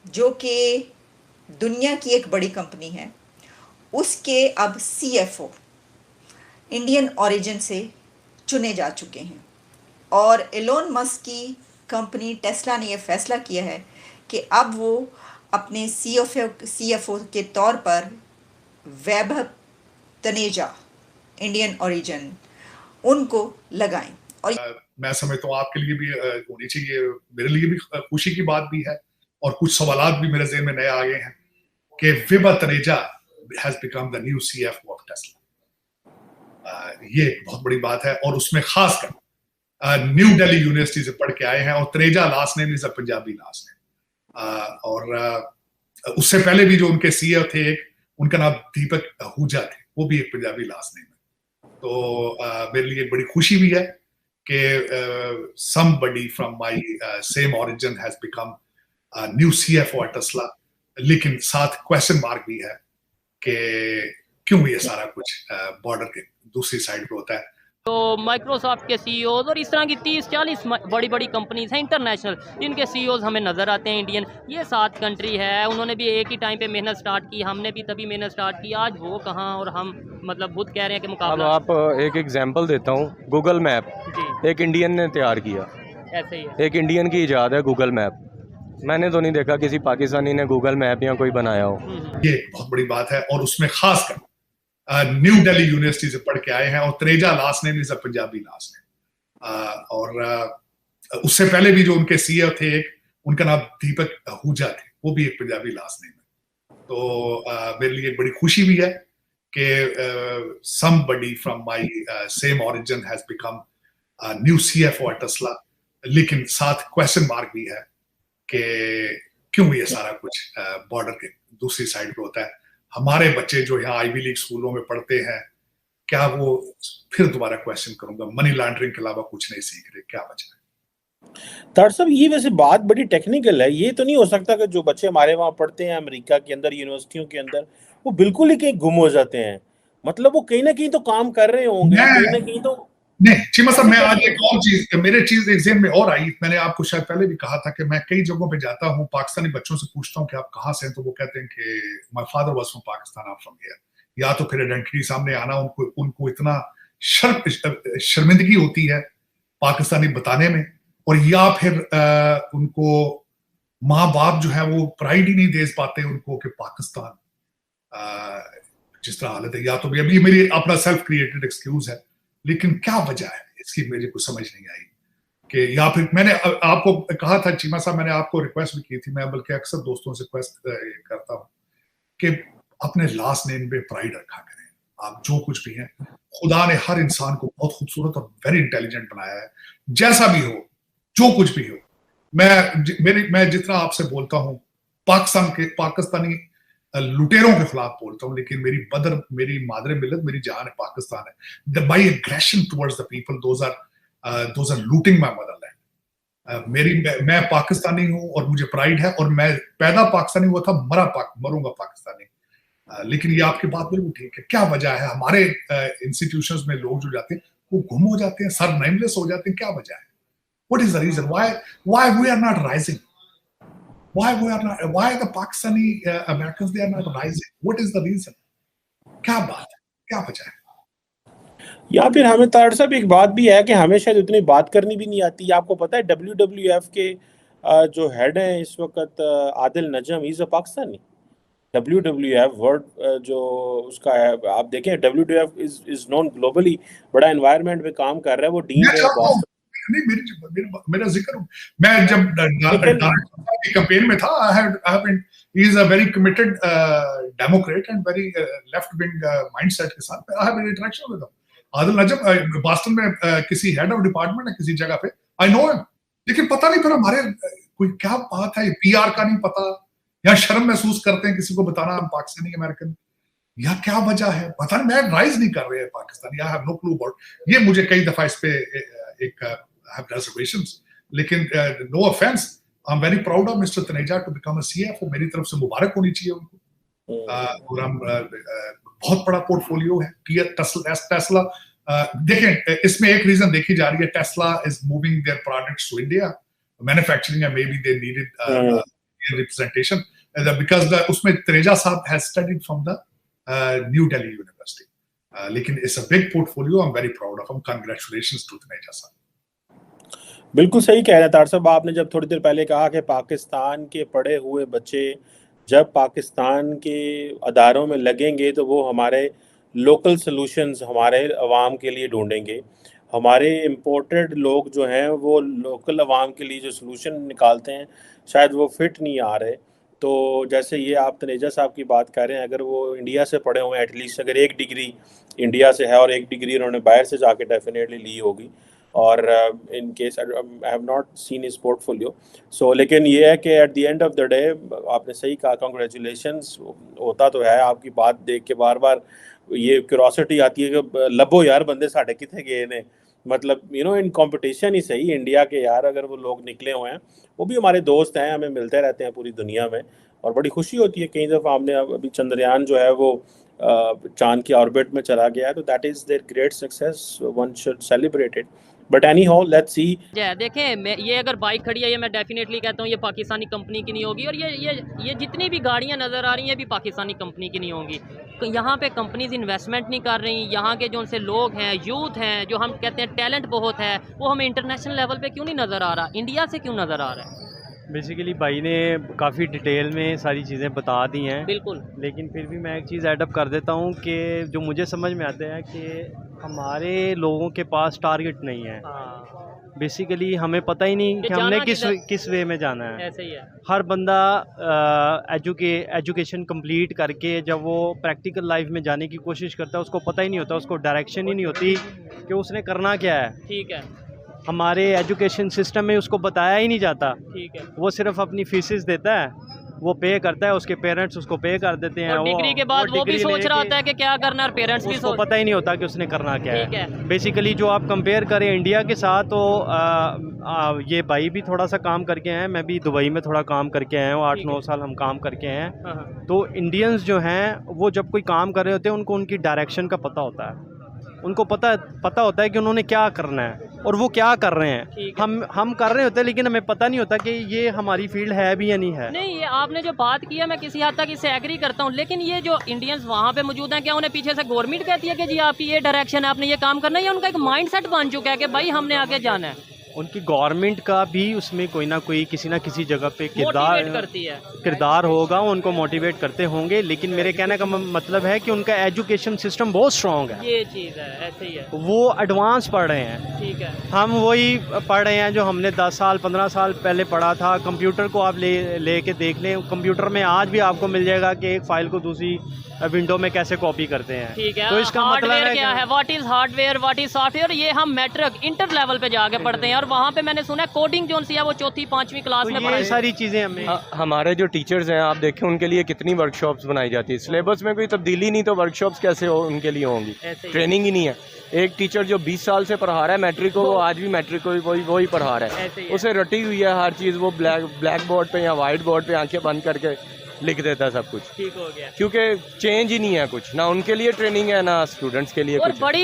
जो कि दुनिया की एक बड़ी कंपनी है, उसके अब सीएफओ इंडियन ओरिजिन से चुने जा चुके हैं। और एलोन मस्क की कंपनी टेस्ला ने यह फैसला किया है कि अब वो अपने सीएफओ के तौर पर वैभव तनेजा इंडियन ओरिजिन उनको लगाएं। और मैं समझता हूँ आपके लिए भी होनी चाहिए, मेरे लिए भी खुशी की बात भी है, और कुछ सवालात भी मेरे ज़हन में नए आ गए हैं कि Vibha Taneja has become the new CFO of Tesla. ये एक बहुत बड़ी बात है, और उसमें खासकर न्यू दिल्ली यूनिवर्सिटी से पढ़ के आए हैं, और Taneja last name is a Punjabi last name. और उससे पहले भी जो उनके सीईओ थे, एक उनका नाम दीपक आहूजा थे, वो भी एक पंजाबी लास्ट नेम है। तो मेरे लिए बड़ी खुशी भी है कि somebody from my same origin has become a new CFO at Tesla, लेकिन साथ क्वेश्चन मार्क भी है कि क्यों ये सारा कुछ बॉर्डर के दूसरी साइड पे होता है। तो माइक्रोसॉफ्ट के सीईओज और इस तरह की 30-40 बड़ी बड़ी कंपनीज हैं इंटरनेशनल, जिनके सीईओज हमें नज़र आते हैं इंडियन। ये 7 कंट्री है, उन्होंने भी एक ही टाइम पे मेहनत स्टार्ट की, हमने भी तभी मेहनत स्टार्ट की। आज वो कहाँ और हम मतलब खुद कह रहे हैं कि अब मुकाबला। आप एक एग्जांपल देता हूँ, गूगल मैप जी एक इंडियन ने तैयार किया, ऐसे ही है। एक इंडियन की इजाद है गूगल मैप। मैंने तो नहीं देखा किसी पाकिस्तानी ने गूगल मैप या कोई बनाया हो। ये एक बहुत बड़ी बात है, और उसमें खासकर न्यू दिल्ली यूनिवर्सिटी से पढ़ के आए हैं, और Taneja last name is a Punjabi last name. और उससे पहले भी जो उनके सीईओ थे, एक उनका नाम दीपक आहूजा थे, वो भी एक पंजाबी लास्ट नेम है। तो मेरे लिए बड़ी खुशी भी है कि somebody from my same origin has become a new CFO at Tesla, लेकिन साथ क्वेश्चन मार्क भी है कि क्यों ये सारा कुछ बॉर्डर के दूसरी साइड पे होता है। हमारे बच्चे जो यहाँ आईवी लीग स्कूलों में पढ़ते हैं, क्या वो, फिर दोबारा क्वेश्चन करूंगा, मनी लॉन्ड्रिंग के अलावा कुछ नहीं सीख रहे, क्या बचा है? तार साहब, ये वैसे बात बड़ी टेक्निकल है। ये तो नहीं हो सकता कि जो बच्चे हमारे वहाँ पढ़ते हैं अमेरिका के अंदर यूनिवर्सिटियों के अंदर, वो बिल्कुल ही कहीं गुम हो जाते हैं। मतलब वो कहीं ना कहीं तो काम कर रहे होंगे, कहीं ना कहीं तो। नहीं चीमा साहब, ऐसे मैं आज कैसे? एक और चीज, मेरे चीज एक ज़हन में और आई। मैंने आपको शायद पहले भी कहा था कि मैं कई जगहों पे जाता हूँ, पाकिस्तानी बच्चों से पूछता हूँ कि आप कहाँ से हैं, तो वो कहते हैं कि my father was from Pakistan, आप फ्रॉम हियर। या तो फिर आइडेंटिटी सामने आना, उनको उनको इतना शर्मिंदगी होती है पाकिस्तानी बताने में, और या फिर उनको माँ बाप जो है वो प्राइड ही नहीं दे पाते उनको कि पाकिस्तान जिस तरह हालत है। या तो अभी मेरी अपना सेल्फ क्रिएटेड एक्सक्यूज है, लेकिन क्या वजह है इसकी मुझे कुछ समझ नहीं आई। कि या फिर मैंने आपको कहा था चीमा साहब, मैंने आपको रिक्वेस्ट भी की थी, मैं बल्कि अक्सर दोस्तों से रिक्वेस्ट करता हूँ कि अपने लास्ट नेम पे प्राइड रखा करें। आप जो कुछ भी हैं, खुदा ने हर इंसान को बहुत खूबसूरत और वेरी इंटेलिजेंट बनाया है, जैसा भी हो, जो कुछ भी हो। मैं जितना आपसे बोलता हूँ पाकिस्तानी लुटेरों के खिलाफ बोलता हूँ, लेकिन मेरी मादर मिल्लत, मेरी जान है, पाकिस्तान है। By aggression towards the people, those are looting my motherland. मैं पाकिस्तानी हूँ और मुझे प्राइड है, और मैं पैदा पाकिस्तानी हुआ था, मरूंगा पाकिस्तानी। लेकिन ये आपकी बात बिल्कुल ठीक है। क्या वजह है हमारे इंस्टीट्यूशंस में लोग जो जाते हैं वो गुम हो जाते हैं, सर नेमलेस हो जाते हैं? क्या वजह है? What is the reason? Why we are not rising? Why the Pakistani Americans, they are not rising? What is the reason? क्या बात है? क्या वजह है? या फिर हमें तार साहब एक बात भी है कि हमें शायद उतनी बात करनी भी नहीं आती। आपको पता है WWF के जो हेड हैं इस वक्त, Adil Najam, is a Pakistani. WWF world जो उसका है, आप देखें, WWF इज नोन ग्लोबली, बड़ा एनवायरनमेंट में काम कर रहा है। वो डीन मैं रहे चाहता हूँ, बॉस्टन। मेरा जिक्र, मैं जब लेकिन की कैंपेन में था, he is a very committed Democrat and very left wing mindset के साथ I have an interaction with him. Adil Najam Boston में किसी हेड ऑफ डिपार्टमेंट है किसी जगह पे, आई नो हिम, लेकिन पता नहीं फिर हमारे कोई क्या बात है, पीआर का नहीं पता, या शर्म महसूस करते हैं किसी को बताना हम पाकिस्तानी अमेरिकन, या क्या वजह है पता नहीं। मैं राइज नहीं कर रहे हैं Pakistani, I have no clue about ये। मुझे कई दफा इस पे एक हैव रिजर्वेशंस, लेकिन no offence, I am very proud of mister Taneja to become a CFO. मेरी तरफ से मुबारक होनी चाहिए उनको। और हम बहुत बड़ा पोर्टफोलियो है टेस्ला। देखें, इसमें एक रीजन देखी जा रही है, Tesla is moving their products to India manufacturing, and maybe they needed representation because उसमें तरेजा साहब has studied from the New Delhi University. लेकिन it's a big portfolio. I'm very proud of him. Congratulations to तरेजा साहब. बिल्कुल सही कह रहे हैं तार साहब, आपने जब थोड़ी देर पहले कहा कि पाकिस्तान के पढ़े हुए बच्चे जब पाकिस्तान के अदारों में लगेंगे तो वो हमारे लोकल सॉल्यूशंस हमारे अवाम के लिए ढूंढेंगे। हमारे इम्पोर्टेड लोग जो हैं वो लोकल अवाम के लिए जो सॉल्यूशन निकालते हैं शायद वो फिट नहीं आ रहे। तो जैसे ये आप तनेजा साहब की बात कर रहे हैं, अगर वो इंडिया से पढ़े हुए हैं, एटलीस्ट अगर एक डिग्री इंडिया से है और एक डिग्री उन्होंने बाहर से जाके डेफिनेटली ली होगी, और in case I have not seen his portfolio so, लेकिन ये है कि at the end of the day आपने सही कहा, कांग्रेचुलेशंस। होता तो है, आपकी बात देख के बार बार ये क्यूरोसिटी आती है कि लबो यार बंदे साढ़े कितने गए ने, मतलब इन कंपटीशन ही सही इंडिया के यार अगर वो लोग निकले हुए हैं, वो भी हमारे दोस्त हैं, हमें मिलते रहते हैं पूरी दुनिया में और बड़ी खुशी होती है। कई दफ़ा हमने अभी चंद्रयान जो है वो चांद की ऑर्बिट में चला गया है, तो that is their great success, one should celebrate it. But anyhow let's see. देखें, मैं ये अगर बाइक खड़ी है ये मैं डेफिनेटली कहता हूँ ये पाकिस्तानी कंपनी की नहीं होगी, और ये जितनी भी गाड़ियाँ नज़र आ रही हैं भी पाकिस्तानी कंपनी की नहीं होंगी। यहाँ पे कंपनीज इन्वेस्टमेंट नहीं कर रही, यहाँ के जो उनसे लोग हैं, यूथ हैं, जो हम कहते हैं टैलेंट बहुत है, वो हमें इंटरनेशनल लेवल पे क्यों नहीं नज़र आ रहा, इंडिया से क्यों नज़र आ रहा है? बेसिकली भाई ने काफ़ी डिटेल में सारी चीज़ें बता दी हैं, बिल्कुल, लेकिन फिर भी मैं एक चीज़ ऐडअप कर देता हूँ कि जो मुझे समझ में आता है कि हमारे लोगों के पास टारगेट नहीं है। बेसिकली हमें पता ही नहीं कि हमने किस वे में जाना है। ऐसे ही है। हर बंदा एजुकेशन कंप्लीट करके जब वो प्रैक्टिकल लाइफ में जाने की कोशिश करता है उसको पता ही नहीं होता, उसको डायरेक्शन ही नहीं होती कि उसने करना क्या है। ठीक है, हमारे एजुकेशन सिस्टम में उसको बताया ही नहीं जाता। ठीक है, वो सिर्फ अपनी फीसेस देता है, वो पे करता है, उसके पेरेंट्स उसको पे कर देते हैं, और डिग्री के बाद वो भी सोच रहा होता है कि क्या करना है, और पेरेंट्स भी उसको पता ही नहीं होता कि उसने करना क्या है। बेसिकली जो आप कंपेयर करें इंडिया के साथ, तो ये भाई भी थोड़ा सा काम करके आए हैं, मैं भी दुबई में थोड़ा काम करके आया हूँ, 8-9 साल हम काम करके आए हैं। तो इंडियंस जो हैं वो जब कोई काम कर रहे होते हैं उनको उनकी डायरेक्शन का पता होता है, उनको पता होता है कि उन्होंने क्या करना है और वो क्या कर रहे हैं। हम कर रहे होते हैं लेकिन हमें पता नहीं होता कि ये हमारी फील्ड है भी या नहीं है। नहीं, ये आपने जो बात की है मैं किसी हद तक इससे एग्री करता हूँ, लेकिन ये जो इंडियंस वहाँ पे मौजूद हैं, क्या उन्हें पीछे से गवर्नमेंट कहती है कि जी आपकी ये डायरेक्शन है, आपने ये काम करना है, या उनका एक माइंडसेट बन चुका है कि भाई हमने आगे जाना है? उनकी गवर्नमेंट का भी उसमें कोई ना कोई किसी ना किसी जगह पे किरदार होगा, उनको मोटिवेट करते होंगे, लेकिन मेरे कहने का मतलब है कि उनका एजुकेशन सिस्टम बहुत स्ट्रॉन्ग है। ये चीज़ है, ऐसे ही है, वो एडवांस पढ़ रहे हैं। ठीक है, हम वही पढ़ रहे हैं जो हमने 10 साल 15 साल पहले पढ़ा था। कंप्यूटर को आप ले के देख लें, कंप्यूटर में आज भी आपको मिल जाएगा कि एक फाइल को दूसरी विंडो में कैसे कॉपी करते हैं। ठीक है, तो इसका मतलब है क्या है, what is hardware, what is software, ये हम मैट्रिक इंटर लेवल पे जाके पढ़ते हैं, और वहाँ पे मैंने सुना है कोडिंग जो सी है वो 4th-5वीं क्लास में पढ़ाई। सारी चीज़ें हमें हमारे जो टीचर्स हैं आप देखें उनके लिए कितनी वर्कशॉप्स बनाई जाती है। सिलेबस में कोई तब्दीली नहीं तो वर्कशॉप्स कैसे उनके लिए होंगी, ट्रेनिंग ही नहीं है। एक टीचर जो 20 साल से पढ़ा रहा है मैट्रिक को, वो आज भी मैट्रिक को वही पढ़ा रहा है, उसे रटी हुई है हर चीज़, वो ब्लैक बोर्ड पे या वाइट बोर्ड पे आंखें बंद करके लिख देता है सब कुछ। ठीक हो गया, क्योंकि चेंज ही नहीं है कुछ, ना उनके लिए ट्रेनिंग है ना स्टूडेंट्स के लिए कुछ। बड़ी